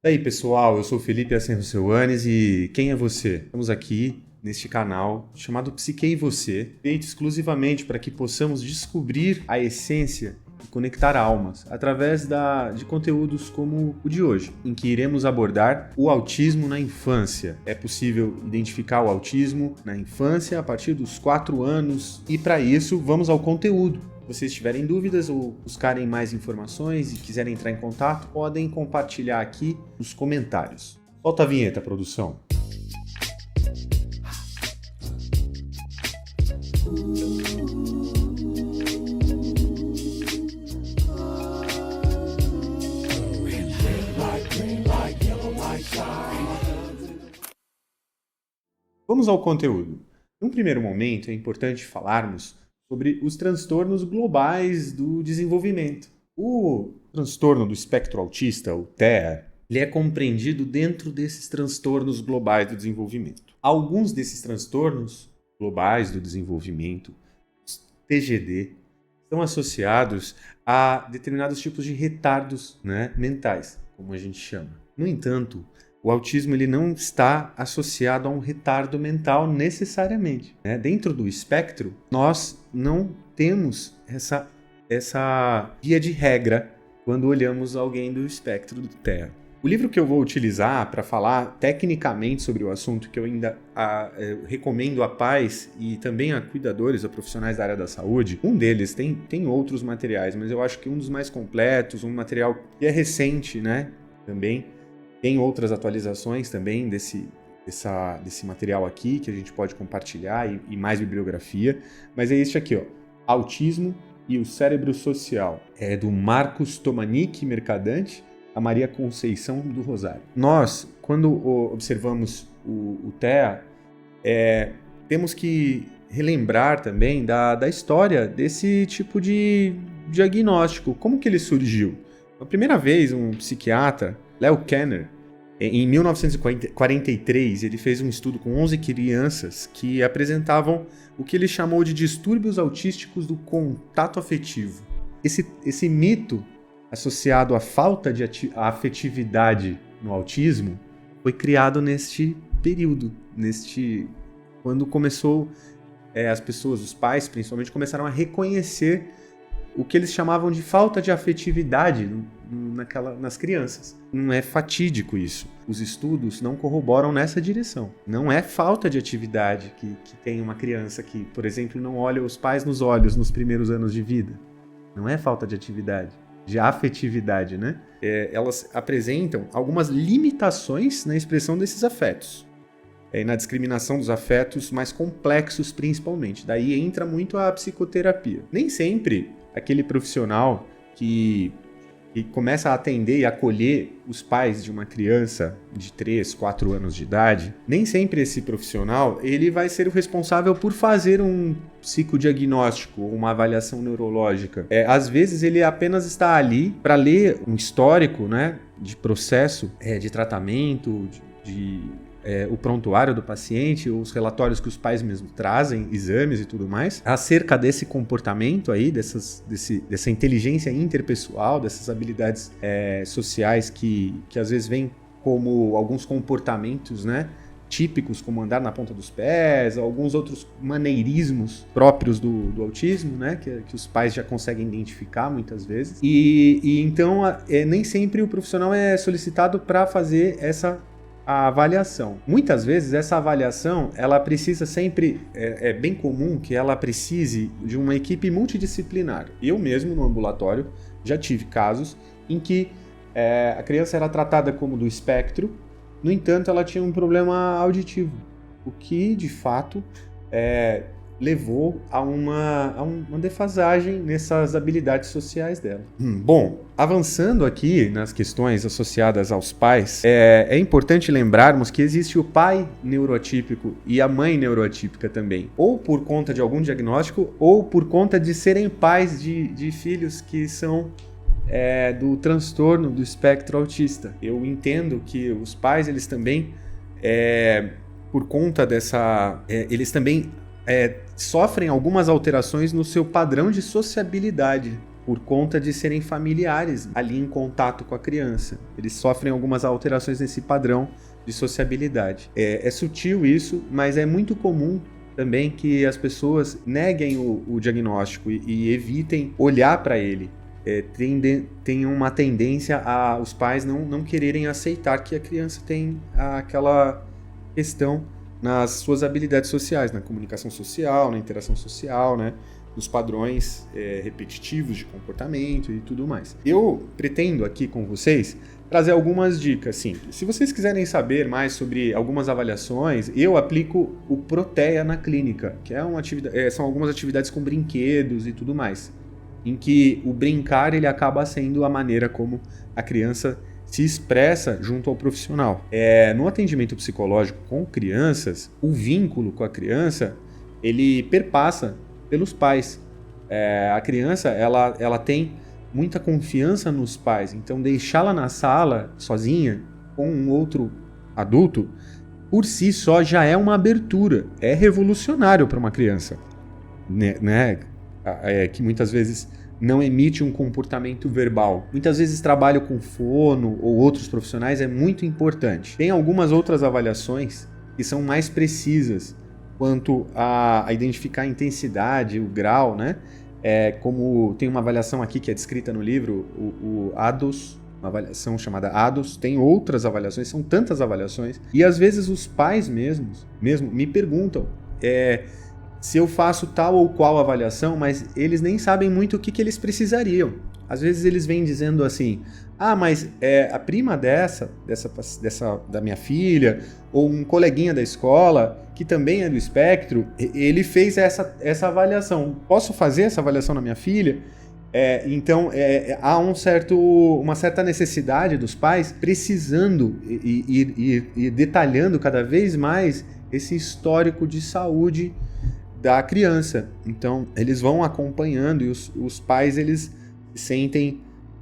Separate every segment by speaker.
Speaker 1: E aí, pessoal, eu sou o Felipe Ascenso Seuanes e quem é você? Estamos aqui neste canal chamado Psique e Você, feito exclusivamente para que possamos descobrir a essência e conectar almas através de conteúdos como o de hoje, em que iremos abordar o autismo na infância. É possível identificar o autismo na infância a partir dos 4 anos e para isso vamos ao conteúdo. Se vocês tiverem dúvidas ou buscarem mais informações e quiserem entrar em contato, podem compartilhar aqui nos comentários. Solta a vinheta, produção. Vamos ao conteúdo. Num primeiro momento, é importante falarmos sobre os transtornos globais do desenvolvimento. O transtorno do espectro autista, o TEA, ele é compreendido dentro desses transtornos globais do desenvolvimento. Alguns desses transtornos globais do desenvolvimento, os TGD, estão associados a determinados tipos de retardos, mentais, como a gente chama. No entanto, o autismo ele não está associado a um retardo mental necessariamente. Dentro do espectro, nós não temos essa via de regra quando olhamos alguém do espectro do TEA. O livro que eu vou utilizar para falar tecnicamente sobre o assunto, que eu ainda recomendo a pais e também a cuidadores, a profissionais da área da saúde, um deles tem outros materiais, mas eu acho que um dos mais completos, um material que é recente, também, tem outras atualizações também desse material aqui que a gente pode compartilhar e mais bibliografia, mas é este aqui, ó, Autismo e o Cérebro Social, é do Marcos Tomanic Mercadante, a Maria Conceição do Rosário. Nós, quando observamos o TEA, temos que relembrar também da história desse tipo de diagnóstico. Como que ele surgiu? A primeira vez, um psiquiatra, Leo Kanner, em 1943, ele fez um estudo com 11 crianças que apresentavam o que ele chamou de distúrbios autísticos do contato afetivo. Esse mito associado à falta de afetividade no autismo foi criado neste período, quando começou as pessoas, os pais principalmente, começaram a reconhecer o que eles chamavam de falta de afetividade nas crianças. Não é fatídico isso. Os estudos não corroboram nessa direção. Não é falta de atividade que tem uma criança que, por exemplo, não olha os pais nos olhos nos primeiros anos de vida. Não é falta de atividade, de afetividade, elas apresentam algumas limitações na expressão desses afetos. Na discriminação dos afetos mais complexos, principalmente. Daí entra muito a psicoterapia. Nem sempre aquele profissional que começa a atender e acolher os pais de uma criança de 3, 4 anos de idade, nem sempre esse profissional ele vai ser o responsável por fazer um psicodiagnóstico ou uma avaliação neurológica. Às vezes ele apenas está ali para ler um histórico de processo de tratamento, o prontuário do paciente, os relatórios que os pais mesmos trazem, exames e tudo mais, acerca desse comportamento aí, dessa inteligência interpessoal, dessas habilidades sociais que às vezes vêm como alguns comportamentos, típicos, como andar na ponta dos pés, alguns outros maneirismos próprios do autismo, que os pais já conseguem identificar muitas vezes. E então, nem sempre o profissional é solicitado para fazer a avaliação. Muitas vezes essa avaliação, ela precisa sempre, é bem comum que ela precise de uma equipe multidisciplinar. Eu mesmo, no ambulatório, já tive casos em que a criança era tratada como do espectro, no entanto, ela tinha um problema auditivo, o que, de fato, levou a uma defasagem nessas habilidades sociais dela. Bom, avançando aqui nas questões associadas aos pais, é importante lembrarmos que existe o pai neuroatípico e a mãe neuroatípica também, ou por conta de algum diagnóstico, ou por conta de serem pais de filhos que são do transtorno do espectro autista. Eu entendo que os pais, eles também, por conta eles também sofrem algumas alterações no seu padrão de sociabilidade. por conta de serem familiares ali em contato com a criança. Eles sofrem algumas alterações nesse padrão de sociabilidade. É sutil isso, mas é muito comum também que as pessoas neguem o diagnóstico e evitem olhar para ele. Tem uma tendência a os pais não quererem aceitar que a criança tem aquela questão nas suas habilidades sociais, na comunicação social, na interação social, né? Nos padrões repetitivos de comportamento e tudo mais. Eu pretendo aqui com vocês trazer algumas dicas simples. Se vocês quiserem saber mais sobre algumas avaliações, eu aplico o Protea na clínica, que são algumas atividades com brinquedos e tudo mais, em que o brincar ele acaba sendo a maneira como a criança se expressa junto ao profissional. No atendimento psicológico com crianças, o vínculo com a criança ele perpassa pelos pais. A criança ela tem muita confiança nos pais, então deixá-la na sala sozinha com um outro adulto por si só já é uma abertura, é revolucionário para uma criança, né? Que muitas vezes não emite um comportamento verbal. Muitas vezes trabalho com fono ou outros profissionais é muito importante. Tem algumas outras avaliações que são mais precisas quanto a identificar a intensidade, o grau, né? Como tem uma avaliação aqui que é descrita no livro, o ADOS, uma avaliação chamada ADOS, tem outras avaliações, são tantas avaliações, e às vezes os pais mesmo me perguntam se eu faço tal ou qual avaliação, mas eles nem sabem muito o que eles precisariam. Às vezes eles vêm dizendo assim, mas a prima da minha filha, ou um coleguinha da escola, que também é do espectro, ele fez essa avaliação. Posso fazer essa avaliação na minha filha? Então, há uma certa necessidade dos pais precisando e detalhando cada vez mais esse histórico de saúde da criança. Então, eles vão acompanhando e os pais, eles se sentem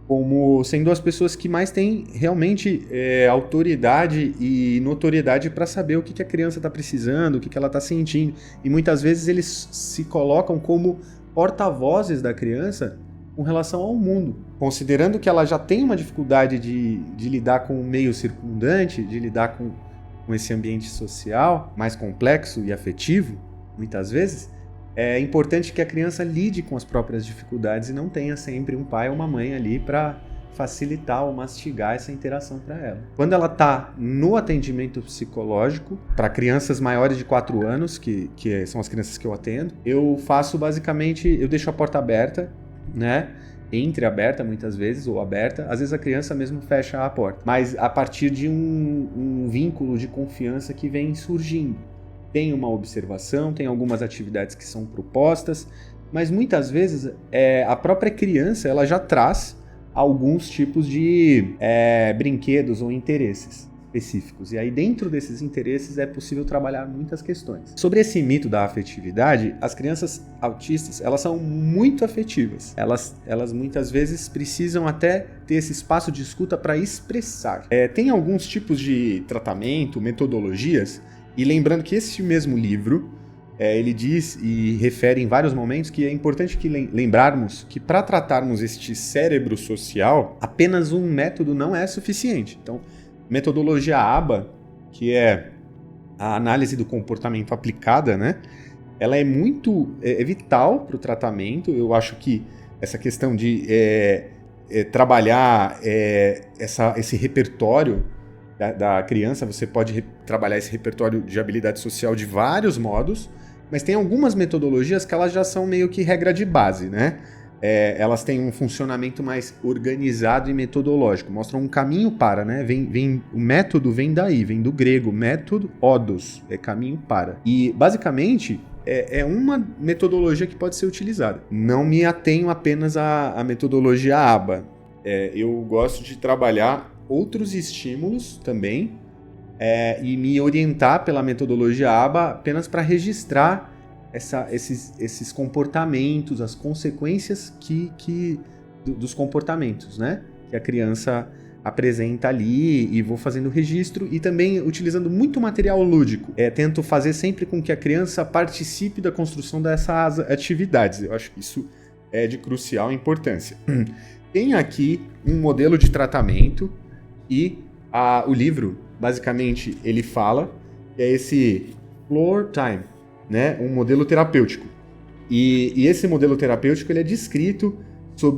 Speaker 1: como sendo as pessoas que mais têm realmente autoridade e notoriedade para saber o que a criança está precisando, o que ela está sentindo. E muitas vezes eles se colocam como porta-vozes da criança com relação ao mundo. Considerando que ela já tem uma dificuldade de lidar com o meio circundante, de lidar com esse ambiente social mais complexo e afetivo, muitas vezes, é importante que a criança lide com as próprias dificuldades e não tenha sempre um pai ou uma mãe ali para facilitar ou mastigar essa interação para ela. Quando ela está no atendimento psicológico, para crianças maiores de 4 anos, que são as crianças que eu atendo, eu faço basicamente, eu deixo a porta aberta, né? Entreaberta muitas vezes, ou aberta, às vezes a criança mesmo fecha a porta, mas a partir de um vínculo de confiança que vem surgindo. Tem uma observação, tem algumas atividades que são propostas, mas muitas vezes a própria criança ela já traz alguns tipos de brinquedos ou interesses específicos. E aí dentro desses interesses é possível trabalhar muitas questões. Sobre esse mito da afetividade, as crianças autistas elas são muito afetivas. Elas muitas vezes precisam até ter esse espaço de escuta para expressar. Tem alguns tipos de tratamento, metodologias. E lembrando que esse mesmo livro, ele diz e refere em vários momentos que é importante que lembrarmos que para tratarmos este cérebro social, apenas um método não é suficiente. Então, metodologia ABA, que é a análise do comportamento aplicada, né? Ela é muito vital para o tratamento. Eu acho que essa questão de trabalhar esse repertório da criança, você pode trabalhar esse repertório de habilidade social de vários modos, mas tem algumas metodologias que elas já são meio que regra de base, né? Elas têm um funcionamento mais organizado e metodológico, mostram um caminho para, né? O método vem daí, vem do grego, método, odos, caminho para. E, basicamente, é uma metodologia que pode ser utilizada. Não me atenho apenas à metodologia ABA. Eu gosto de trabalhar outros estímulos também e me orientar pela metodologia ABA apenas para registrar esses comportamentos, as consequências dos comportamentos, né? Que a criança apresenta ali e vou fazendo registro e também utilizando muito material lúdico. Tento fazer sempre com que a criança participe da construção dessas atividades. Eu acho que isso é de crucial importância. Tem aqui um modelo de tratamento e o livro, basicamente, ele fala que é esse Floor Time, né? Um modelo terapêutico. E esse modelo terapêutico ele é descrito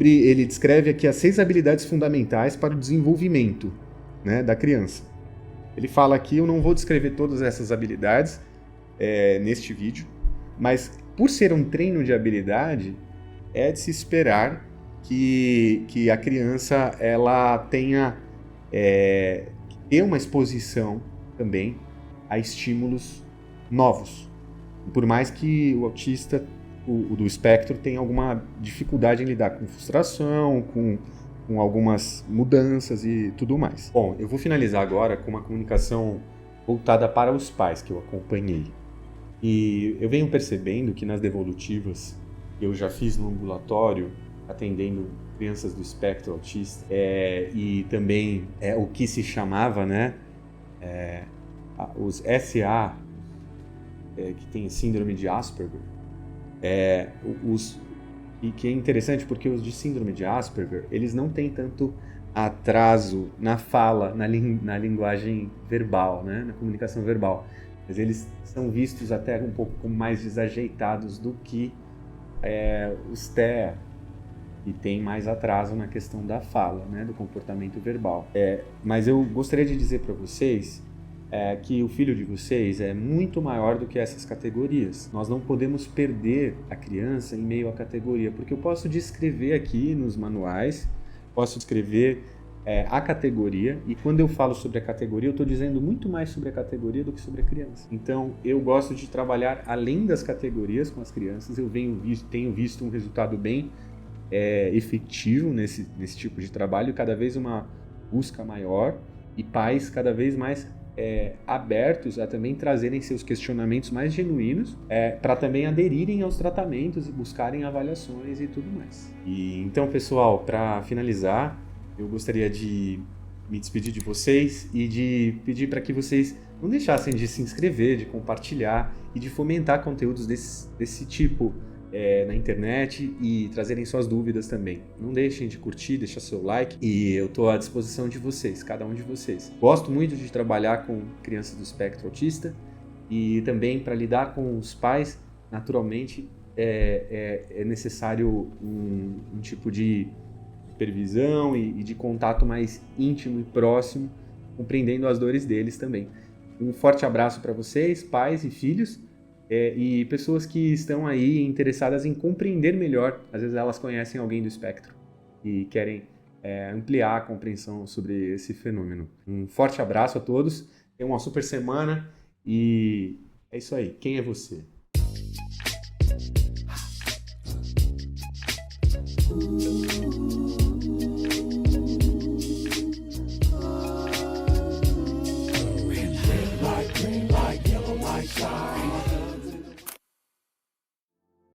Speaker 1: ele descreve aqui as 6 habilidades fundamentais para o desenvolvimento, né, da criança. Ele fala aqui, eu não vou descrever todas essas habilidades neste vídeo, mas por ser um treino de habilidade, é de se esperar que a criança ela tenha ter uma exposição também a estímulos novos. Por mais que o autista, o do espectro, tenha alguma dificuldade em lidar com frustração, com algumas mudanças e tudo mais. Bom, eu vou finalizar agora com uma comunicação voltada para os pais que eu acompanhei. E eu venho percebendo que nas devolutivas que eu já fiz no ambulatório, atendendo crianças do espectro autista, e também o que se chamava, né, os SA, que tem síndrome de Asperger, e que é interessante porque os de síndrome de Asperger, eles não têm tanto atraso na fala, na linguagem verbal, né, na comunicação verbal, mas eles são vistos até um pouco como mais desajeitados do que os TEA, que tem mais atraso na questão da fala, né, do comportamento verbal. Mas eu gostaria de dizer para vocês que o filho de vocês é muito maior do que essas categorias. Nós não podemos perder a criança em meio à categoria, porque eu posso descrever aqui nos manuais, posso descrever a categoria, e quando eu falo sobre a categoria, eu estou dizendo muito mais sobre a categoria do que sobre a criança. Então, eu gosto de trabalhar além das categorias com as crianças. Eu tenho visto um resultado bem efetivo nesse tipo de trabalho, cada vez uma busca maior e pais cada vez mais abertos a também trazerem seus questionamentos mais genuínos para também aderirem aos tratamentos e buscarem avaliações e tudo mais. E então, pessoal, para finalizar, eu gostaria de me despedir de vocês e de pedir para que vocês não deixassem de se inscrever, de compartilhar e de fomentar conteúdos desse tipo na internet e trazerem suas dúvidas também. Não deixem de curtir, deixar seu like, e eu estou à disposição de vocês, cada um de vocês. Gosto muito de trabalhar com crianças do espectro autista e também para lidar com os pais, naturalmente é necessário um tipo de supervisão e de contato mais íntimo e próximo, compreendendo as dores deles também. Um forte abraço para vocês, pais e filhos, e pessoas que estão aí interessadas em compreender melhor. Às vezes elas conhecem alguém do espectro e querem ampliar a compreensão sobre esse fenômeno. Um forte abraço a todos, tenham uma super semana e é isso aí. Quem é você?